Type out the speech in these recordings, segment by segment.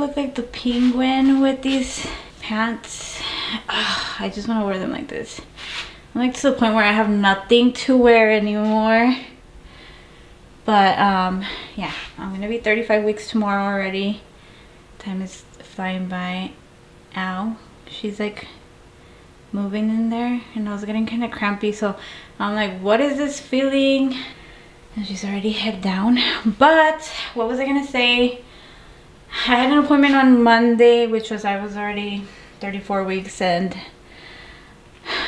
look like the penguin with these pants. Ugh, I just want to wear them like this. I'm like to the point where I have nothing to wear anymore. But yeah, I'm gonna be 35 weeks tomorrow already. Time is flying by. Ow, she's like moving in there and I was getting kind of crampy, so I'm like, what is this feeling? And she's already head down. But what was I gonna say? I had an appointment on Monday, which was I was already 34 weeks, and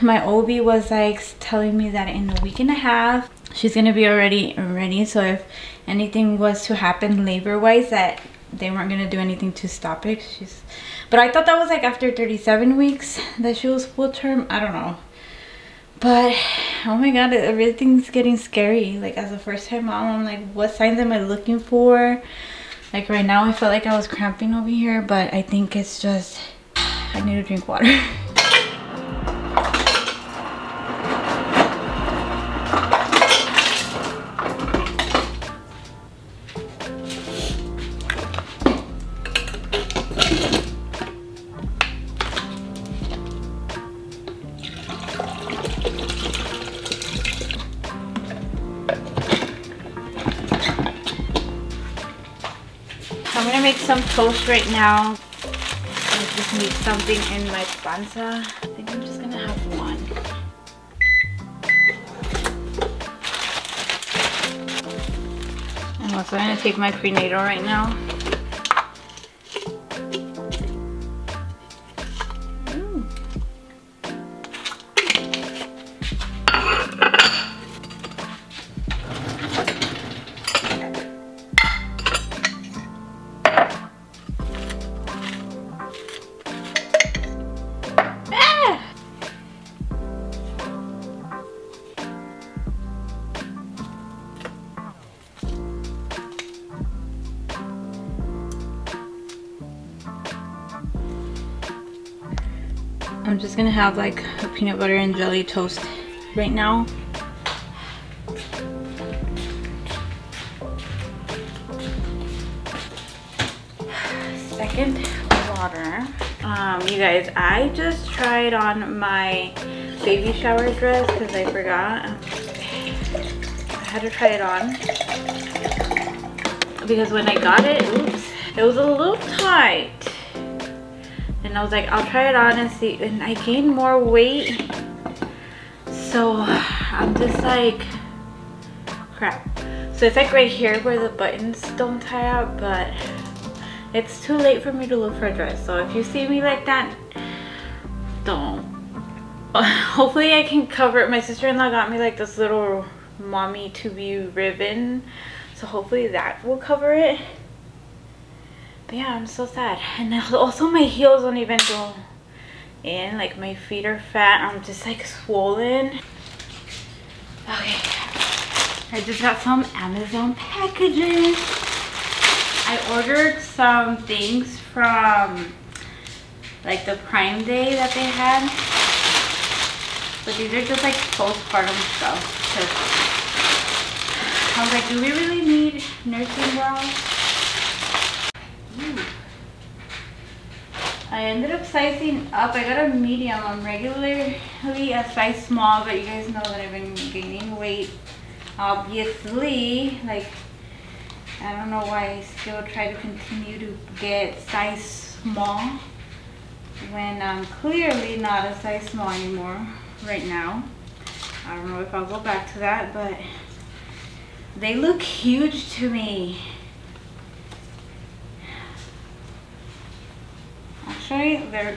my OB was like telling me that in a week and a half she's gonna be already ready. So if anything was to happen labor wise, that they weren't gonna do anything to stop it. But I thought that was like after 37 weeks that she was full term. I don't know. But oh my god, everything's getting scary. Like as a first time mom, I'm like, what signs am I looking for? Like right now I felt like I was cramping over here, but I think it's just I need to drink water. I'm gonna make some toast right now. I just need something in my panza. I think I'm just gonna have one. I'm also gonna take my prenatal right now. I'm just gonna have like a peanut butter and jelly toast right now. Second water. You guys, I just tried on my baby shower dress because I forgot. I had to try it on because when I got it, oops, it was a little tight. And I was like, I'll try it on and see. And I gained more weight. So I'm just like, crap. So it's like right here where the buttons don't tie up, but it's too late for me to look for a dress. So if you see me like that, don't. Hopefully I can cover it. My sister-in-law got me like this little mommy to be ribbon. So hopefully that will cover it. But yeah, I'm so sad. And also my heels don't even go in. Like my feet are fat. I'm just like swollen. Okay. I just got some Amazon packages. I ordered some things from like the Prime Day that they had. But these are just like postpartum stuff. I was like, do we really need nursing bras? I ended up sizing up. I got a medium. I'm regularly a size small, but you guys know that I've been gaining weight. Obviously, like, I don't know why I still try to continue to get size small when I'm clearly not a size small anymore right now. I don't know if I'll go back to that, but they look huge to me. Actually, they're,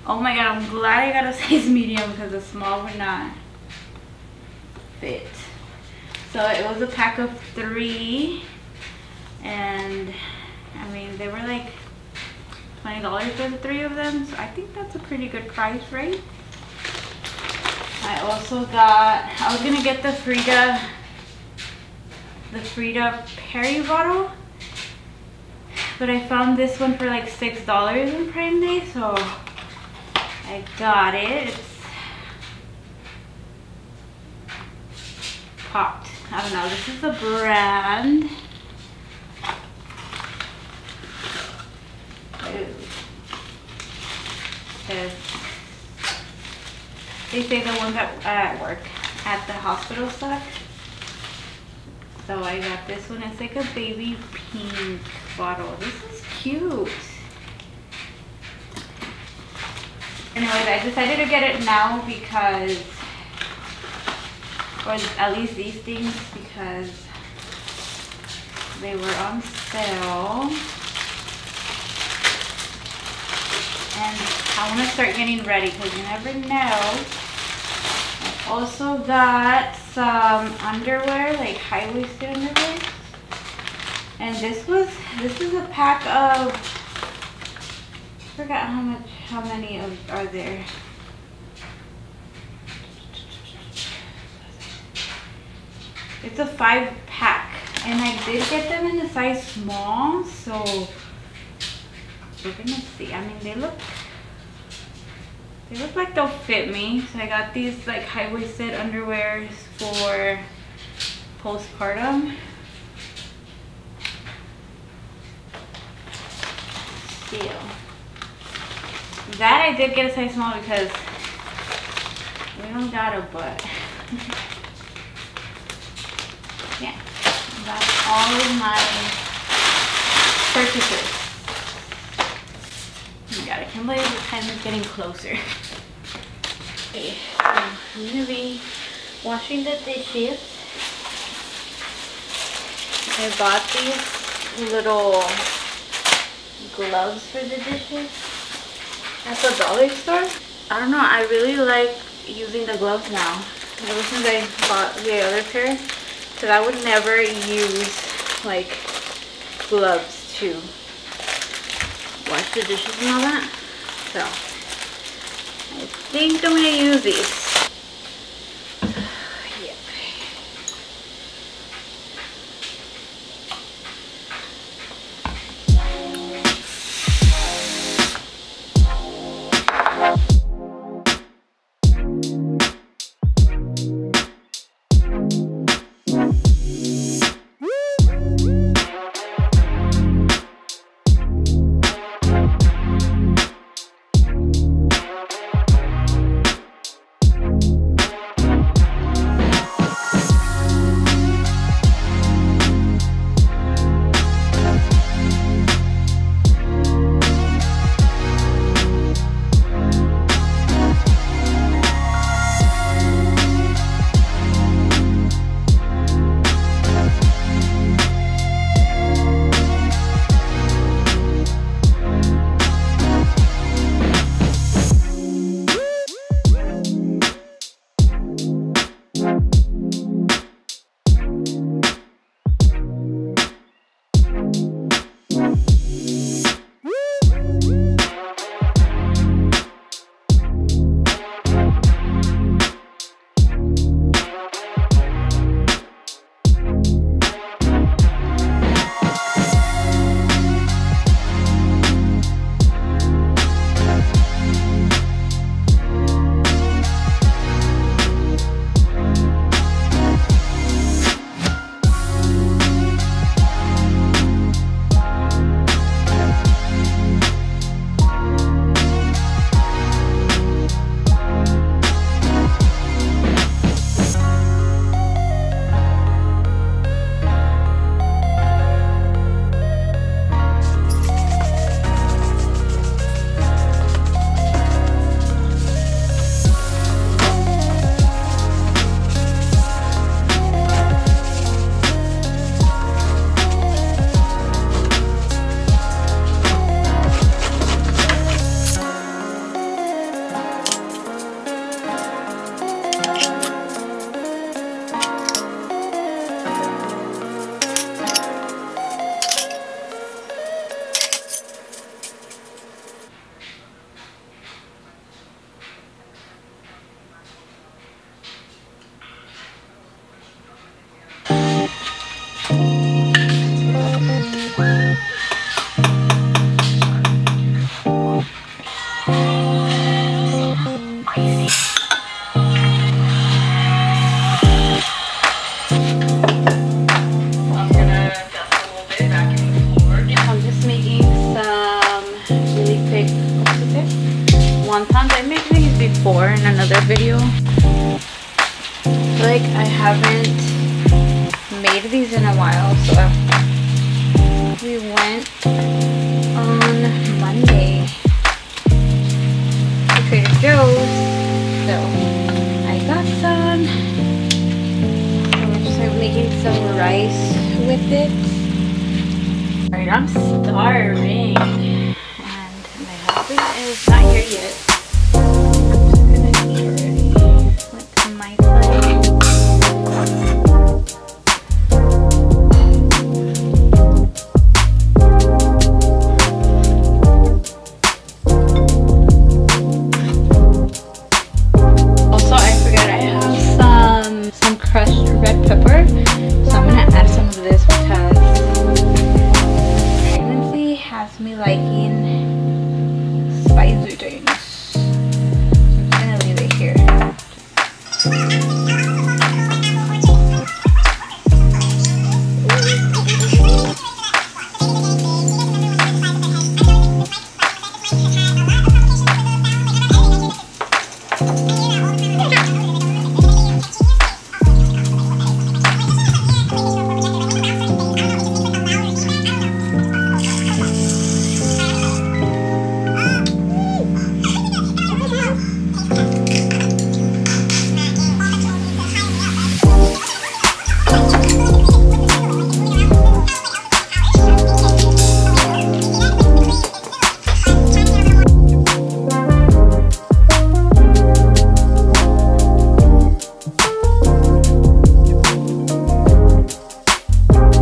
oh my god, I'm glad I got a size medium because the small would not fit. So it was a pack of 3, and I mean they were like $20 for the 3 of them, so I think that's a pretty good price, right? I also got, I was gonna get the Frida Perry bottle, but I found this one for like $6 in Prime Day, so I got it. It's popped. I don't know. This is the brand. because they say the ones at work at the hospital suck. So I got this one. It's like a baby pink bottle. This is cute. Anyways, I decided to get it now because, or at least these things, because they were on sale. And I want to start getting ready because you never know. I also got some underwear, like high-waisted underwear. And this is a pack of, I forgot how many are there. It's a 5-pack, and I did get them in the size small, so we're gonna see. I mean, they look like they'll fit me. So I got these like high-waisted underwears for postpartum. Still, that I did get a size small because we don't got a butt. Yeah, that's all of my purchases. Oh my god, I can't believe the time is getting closer. Okay, so I'm gonna be washing the dishes. I bought these little gloves for the dishes at the dollar store. I don't know, I really like using the gloves now. Ever since I bought the other pair, because I would never use like gloves to wash the dishes and all that. So I think I'm gonna use these. Yep. made these before in another video. I feel like I haven't made these in a while, so we went on Monday to Trader Joe's, so I got some. And we're just like making some rice with it. Alright, I'm starving, and my husband is not here yet.